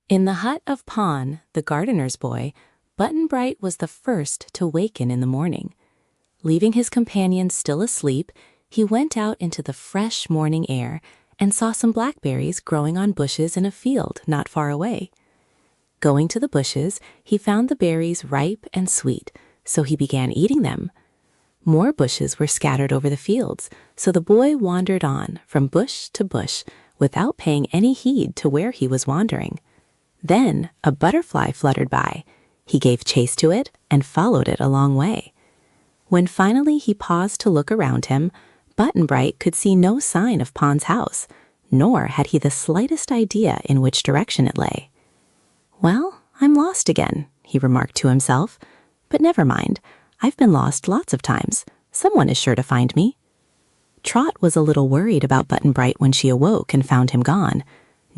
In the hut of Pon, the gardener's boy, Button-Bright was the first to waken in the morning. Leaving his companions still asleep, he went out into the fresh morning air and saw some blackberries growing on bushes in a field not far away. Going to the bushes, he found the berries ripe and sweet, so he began eating them. More bushes were scattered over the fields, so the boy wandered on from bush to bush without paying any heed to where he was wandering. Then a butterfly fluttered by. He gave chase to it and followed it a long way. When finally he paused to look around him, Button-Bright could see no sign of Pon's house, nor had he the slightest idea in which direction it lay. "Well, I'm lost again," he remarked to himself. "But never mind, I've been lost lots of times. Someone is sure to find me." Trot was a little worried about Button-Bright when she awoke and found him gone.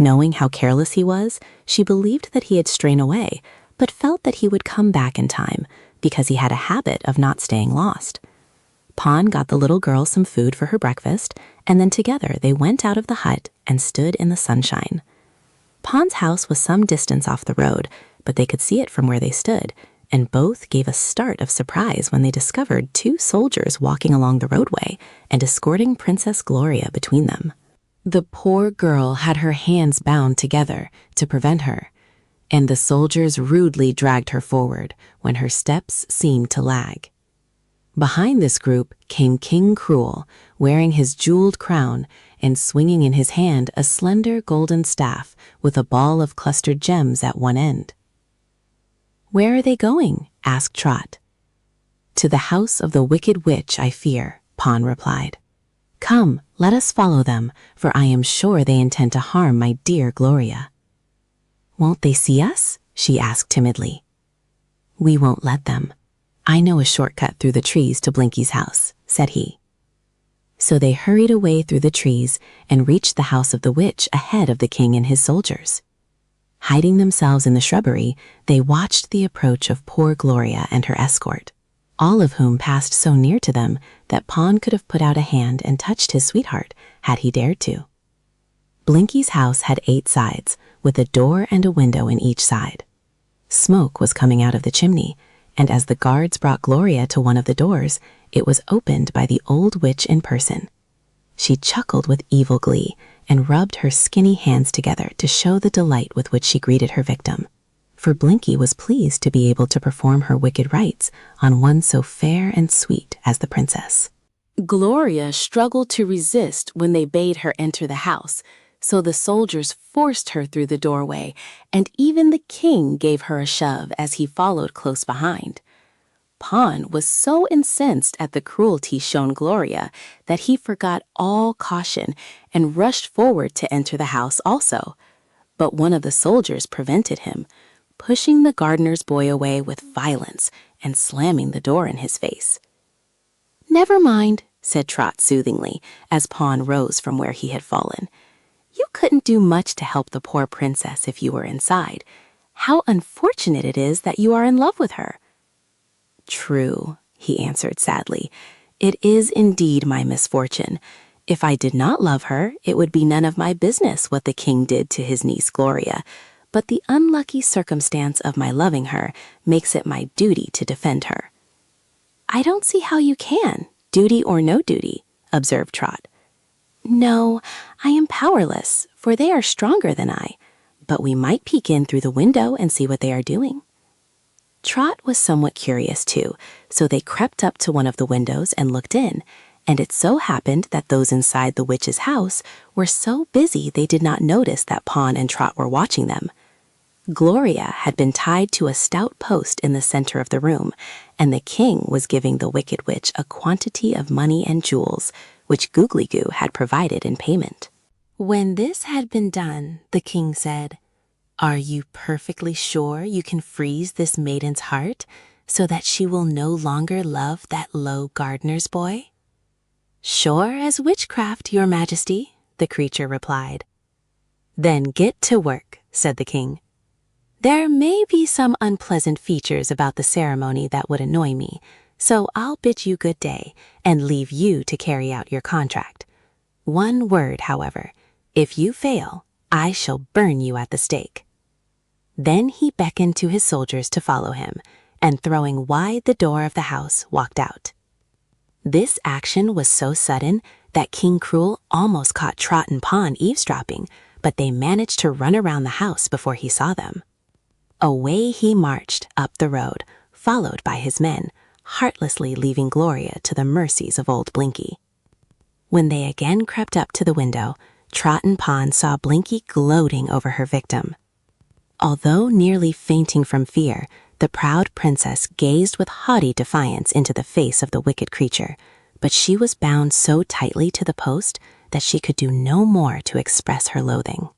Knowing how careless he was, she believed that he had strayed away, but felt that he would come back in time, because he had a habit of not staying lost. Pon got the little girl some food for her breakfast, and then together they went out of the hut and stood in the sunshine. Pon's house was some distance off the road, but they could see it from where they stood, and both gave a start of surprise when they discovered two soldiers walking along the roadway and escorting Princess Gloria between them. The poor girl had her hands bound together to prevent her, and the soldiers rudely dragged her forward when her steps seemed to lag. Behind this group came King Cruel, wearing his jeweled crown and swinging in his hand a slender golden staff with a ball of clustered gems at one end. "Where are they going?" asked Trot. "To the house of the Wicked Witch, I fear," Pon replied. "Come, let us follow them, for I am sure they intend to harm my dear Gloria." "Won't they see us?" she asked timidly. "We won't let them. I know a shortcut through the trees to Blinky's house," said he. So they hurried away through the trees and reached the house of the witch ahead of the king and his soldiers. Hiding themselves in the shrubbery, they watched the approach of poor Gloria and her escort, all of whom passed so near to them that Pon could have put out a hand and touched his sweetheart had he dared to. Blinky's house had 8 sides, with a door and a window in each side. Smoke was coming out of the chimney, and as the guards brought Gloria to one of the doors, it was opened by the old witch in person. She chuckled with evil glee and rubbed her skinny hands together to show the delight with which she greeted her victim, for Blinky was pleased to be able to perform her wicked rites on one so fair and sweet as the princess. Gloria struggled to resist when they bade her enter the house, so the soldiers forced her through the doorway, and even the king gave her a shove as he followed close behind. Pon was so incensed at the cruelty shown Gloria that he forgot all caution and rushed forward to enter the house also. But one of the soldiers prevented him, pushing the gardener's boy away with violence and slamming the door in his face. "Never mind," said Trot soothingly as Pon rose from where he had fallen. "You couldn't do much to help the poor princess if you were inside. How unfortunate it is that you are in love with her." "True," he answered sadly. "It is indeed my misfortune. If I did not love her, it would be none of my business what the king did to his niece Gloria. But the unlucky circumstance of my loving her makes it my duty to defend her." "I don't see how you can, duty or no duty," observed Trot. "No, I am powerless, for they are stronger than I. But we might peek in through the window and see what they are doing." Trot was somewhat curious too, so they crept up to one of the windows and looked in, and it so happened that those inside the witch's house were so busy they did not notice that Pon and Trot were watching them. Gloria had been tied to a stout post in the center of the room, and the king was giving the Wicked Witch a quantity of money and jewels, which Googly Goo had provided in payment. When this had been done, the king said, "Are you perfectly sure you can freeze this maiden's heart so that she will no longer love that low gardener's boy?" "Sure as witchcraft, your majesty," the creature replied. "Then get to work," said the king. "There may be some unpleasant features about the ceremony that would annoy me, so I'll bid you good day and leave you to carry out your contract. One word, however, if you fail, I shall burn you at the stake." Then he beckoned to his soldiers to follow him, and throwing wide the door of the house, walked out. This action was so sudden that King Cruel almost caught Trot and Pawn eavesdropping, but they managed to run around the house before he saw them. Away he marched up the road, followed by his men, heartlessly leaving Gloria to the mercies of old Blinky. When they again crept up to the window, Trot and Pawn saw Blinky gloating over her victim. Although nearly fainting from fear, the proud princess gazed with haughty defiance into the face of the wicked creature, but she was bound so tightly to the post that she could do no more to express her loathing.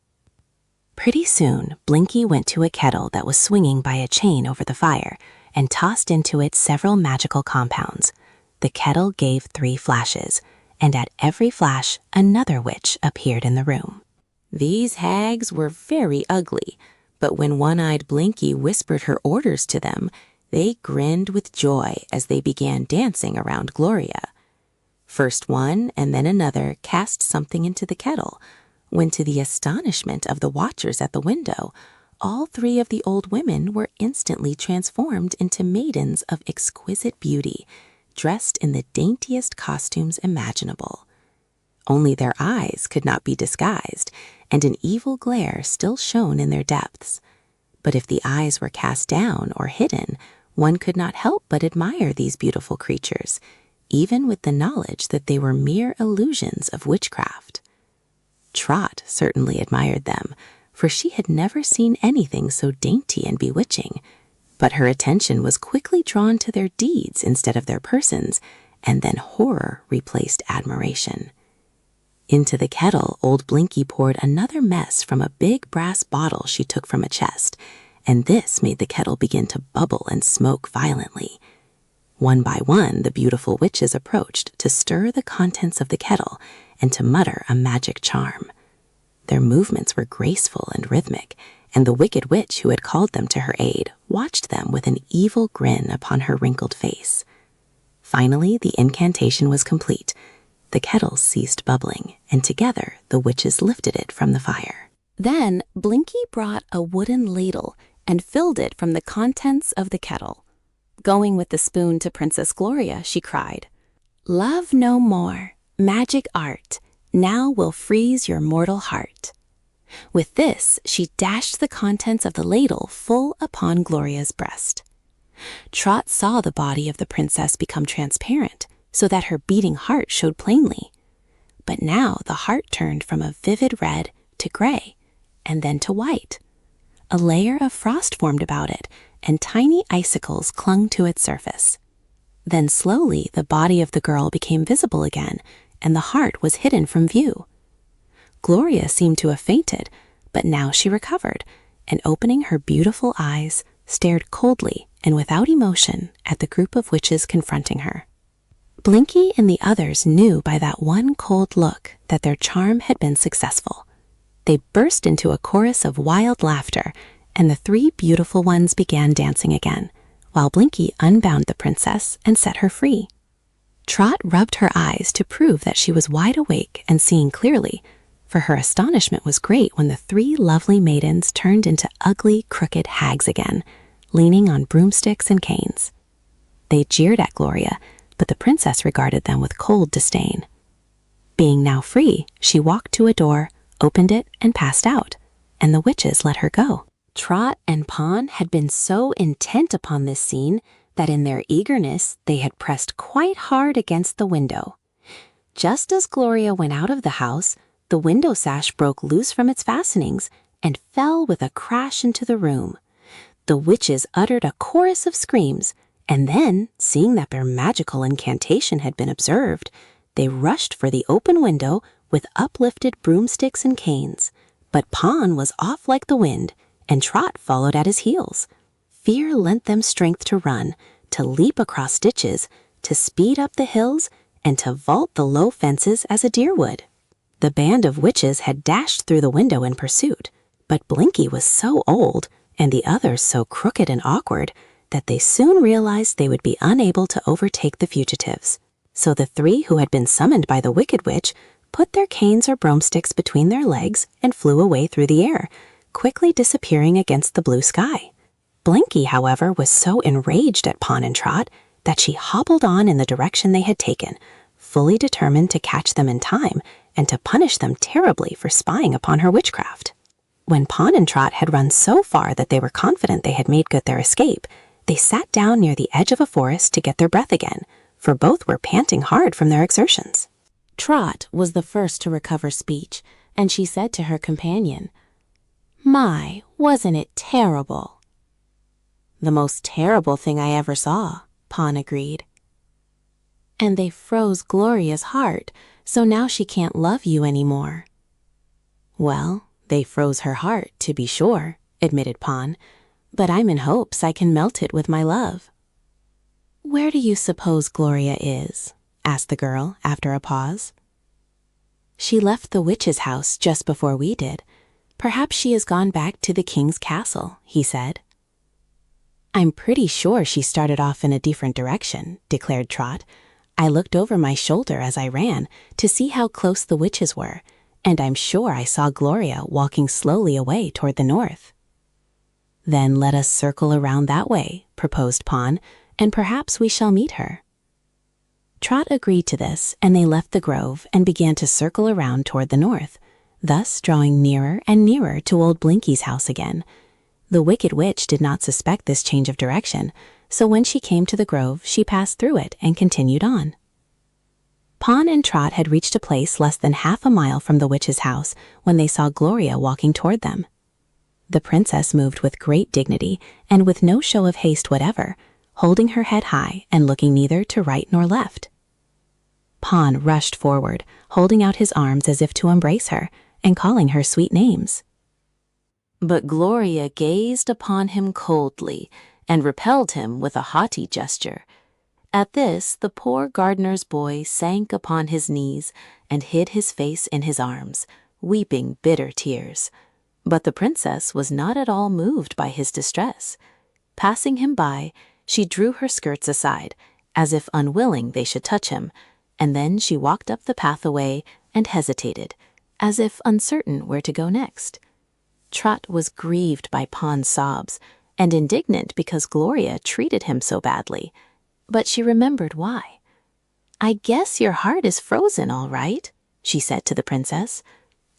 Pretty soon, Blinky went to a kettle that was swinging by a chain over the fire and tossed into it several magical compounds. The kettle gave 3 flashes, and at every flash, another witch appeared in the room. These hags were very ugly, but when one-eyed Blinky whispered her orders to them, they grinned with joy as they began dancing around Gloria. First one and then another cast something into the kettle, when to the astonishment of the watchers at the window, all 3 of the old women were instantly transformed into maidens of exquisite beauty, dressed in the daintiest costumes imaginable. Only their eyes could not be disguised, and an evil glare still shone in their depths. But if the eyes were cast down or hidden, one could not help but admire these beautiful creatures, even with the knowledge that they were mere illusions of witchcraft. Trot certainly admired them, for she had never seen anything so dainty and bewitching, but her attention was quickly drawn to their deeds instead of their persons, and then horror replaced admiration. Into the kettle, old Blinky poured another mess from a big brass bottle she took from a chest, and this made the kettle begin to bubble and smoke violently. One by one, the beautiful witches approached to stir the contents of the kettle and to mutter a magic charm. Their movements were graceful and rhythmic, and the wicked witch who had called them to her aid watched them with an evil grin upon her wrinkled face. Finally, the incantation was complete. The kettle ceased bubbling, and together the witches lifted it from the fire. Then Blinky brought a wooden ladle and filled it from the contents of the kettle. Going with the spoon to Princess Gloria, she cried, "Love no more, magic art, now will freeze your mortal heart." With this, she dashed the contents of the ladle full upon Gloria's breast. Trot saw the body of the princess become transparent, so that her beating heart showed plainly. But now the heart turned from a vivid red to gray, and then to white. A layer of frost formed about it, and tiny icicles clung to its surface. Then slowly the body of the girl became visible again, and the heart was hidden from view. Gloria seemed to have fainted, but now she recovered, and opening her beautiful eyes, stared coldly and without emotion at the group of witches confronting her. Blinky and the others knew by that one cold look that their charm had been successful. They burst into a chorus of wild laughter, and the 3 beautiful ones began dancing again, while Blinky unbound the princess and set her free. Trot rubbed her eyes to prove that she was wide awake and seeing clearly, for her astonishment was great when the 3 lovely maidens turned into ugly, crooked hags again, leaning on broomsticks and canes. They jeered at Gloria, but the princess regarded them with cold disdain. Being now free, she walked to a door, opened it, and passed out, and the witches let her go. Trot and Pawn had been so intent upon this scene that in their eagerness they had pressed quite hard against the window. Just as Gloria went out of the house, the window sash broke loose from its fastenings and fell with a crash into the room. The witches uttered a chorus of screams, and then, seeing that their magical incantation had been observed, they rushed for the open window with uplifted broomsticks and canes. But Pawn was off like the wind, and Trot followed at his heels. Fear lent them strength to run, to leap across ditches, to speed up the hills, and to vault the low fences as a deer would. The band of witches had dashed through the window in pursuit, but Blinky was so old, and the others so crooked and awkward, that they soon realized they would be unable to overtake the fugitives. So the 3 who had been summoned by the Wicked Witch put their canes or broomsticks between their legs and flew away through the air, quickly disappearing against the blue sky. Blinky, however, was so enraged at Pawn and Trot that she hobbled on in the direction they had taken, fully determined to catch them in time and to punish them terribly for spying upon her witchcraft. When Pawn and Trot had run so far that they were confident they had made good their escape, they sat down near the edge of a forest to get their breath again, for both were panting hard from their exertions. Trot was the first to recover speech, and she said to her companion, "My, wasn't it terrible?" "The most terrible thing I ever saw," Pawn agreed. "And they froze Gloria's heart, so now she can't love you anymore." "Well, they froze her heart, to be sure," admitted Pawn, "but I'm in hopes I can melt it with my love." "Where do you suppose Gloria is?" asked the girl after a pause. "She left the witch's house just before we did. Perhaps she has gone back to the king's castle," he said. "I'm pretty sure she started off in a different direction," declared Trot. "I looked over my shoulder as I ran to see how close the witches were, and I'm sure I saw Gloria walking slowly away toward the north." "Then let us circle around that way," proposed Pawn, "and perhaps we shall meet her." Trot agreed to this, and they left the grove and began to circle around toward the north, thus drawing nearer and nearer to old Blinky's house again. The Wicked Witch did not suspect this change of direction, so when she came to the grove, she passed through it and continued on. Pawn and Trot had reached a place less than half a mile from the witch's house when they saw Gloria walking toward them. The princess moved with great dignity and with no show of haste whatever, holding her head high and looking neither to right nor left. Pawn rushed forward, holding out his arms as if to embrace her, and calling her sweet names. But Gloria gazed upon him coldly and repelled him with a haughty gesture. At this, the poor gardener's boy sank upon his knees and hid his face in his arms, weeping bitter tears. But the princess was not at all moved by his distress. Passing him by, she drew her skirts aside, as if unwilling they should touch him, and then she walked up the path away and hesitated, as if uncertain where to go next. Trot was grieved by Pawn's sobs, and indignant because Gloria treated him so badly. But she remembered why. "I guess your heart is frozen, all right," she said to the princess.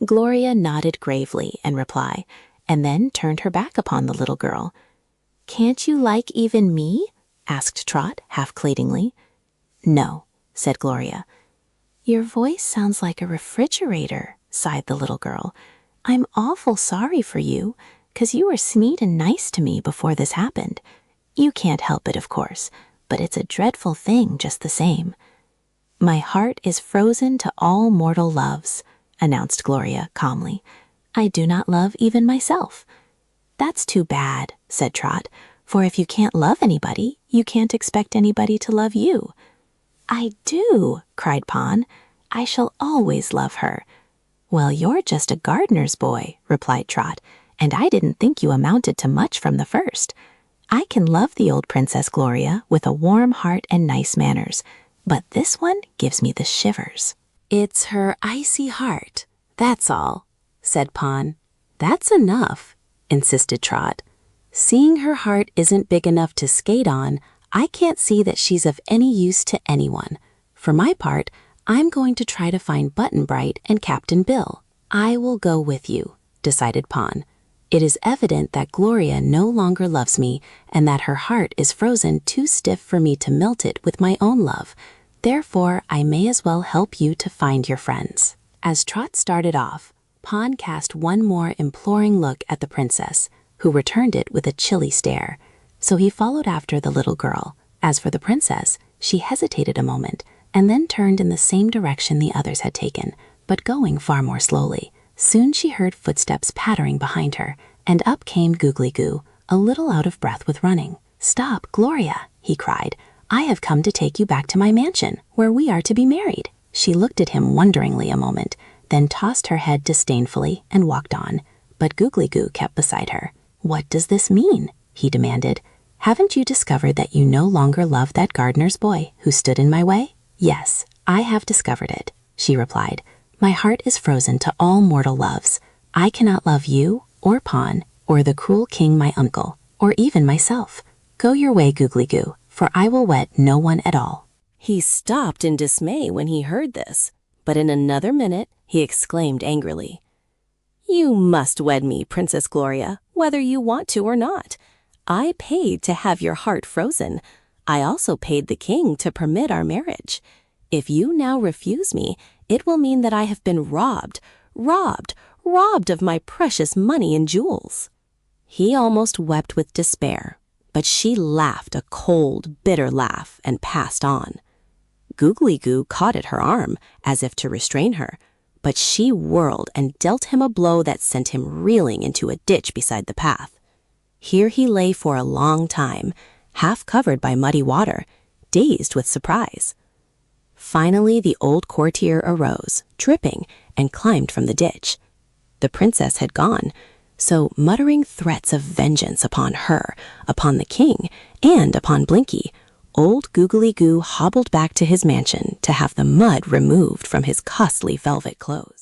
Gloria nodded gravely in reply, and then turned her back upon the little girl. "Can't you like even me?" asked Trot, half-pleadingly. "No," said Gloria. "Your voice sounds like a refrigerator," sighed the little girl. "I'm awful sorry for you, 'cause you were sweet and nice to me before this happened. You can't help it, of course, but it's a dreadful thing just the same." "My heart is frozen to all mortal loves," announced Gloria calmly. "I do not love even myself." "That's too bad," said Trot, "for if you can't love anybody, you can't expect anybody to love you." "I do," cried Pawn. "I shall always love her." "Well, you're just a gardener's boy," replied Trot, "and I didn't think you amounted to much from the first. I can love the old Princess Gloria with a warm heart and nice manners, but this one gives me the shivers." "It's her icy heart, that's all," said Pawn. "That's enough," insisted Trot. "Seeing her heart isn't big enough to skate on, I can't see that she's of any use to anyone. For my part, I'm going to try to find Button-Bright and Captain Bill." "I will go with you," decided Pawn. "It is evident that Gloria no longer loves me and that her heart is frozen too stiff for me to melt it with my own love. Therefore, I may as well help you to find your friends." As Trot started off, Pawn cast one more imploring look at the princess, who returned it with a chilly stare. So he followed after the little girl. As for the princess, she hesitated a moment and then turned in the same direction the others had taken, but going far more slowly. Soon she heard footsteps pattering behind her, and up came Googly Goo, a little out of breath with running. "Stop, Gloria," he cried. "I have come to take you back to my mansion, where we are to be married." She looked at him wonderingly a moment, then tossed her head disdainfully and walked on. But Googly Goo kept beside her. "What does this mean?" he demanded. "Haven't you discovered that you no longer love that gardener's boy who stood in my way?" "Yes, I have discovered it," she replied. "My heart is frozen to all mortal loves. I cannot love you or pawn, or the cruel king my uncle, or even myself. Go your way, Googly Goo, for I will wed no one at all." He stopped in dismay when he heard this, but in another minute he exclaimed angrily, "You must wed me, Princess Gloria, whether you want to or not. I paid to have your heart frozen. I also paid the king to permit our marriage. If you now refuse me, it will mean that I have been robbed of my precious money and jewels." He almost wept with despair, but she laughed a cold, bitter laugh and passed on. Googly Goo caught at her arm, as if to restrain her, but she whirled and dealt him a blow that sent him reeling into a ditch beside the path. Here he lay for a long time, half covered by muddy water, dazed with surprise. Finally, the old courtier arose, dripping, and climbed from the ditch. The princess had gone, so muttering threats of vengeance upon her, upon the king, and upon Blinky, old Googly Goo hobbled back to his mansion to have the mud removed from his costly velvet clothes.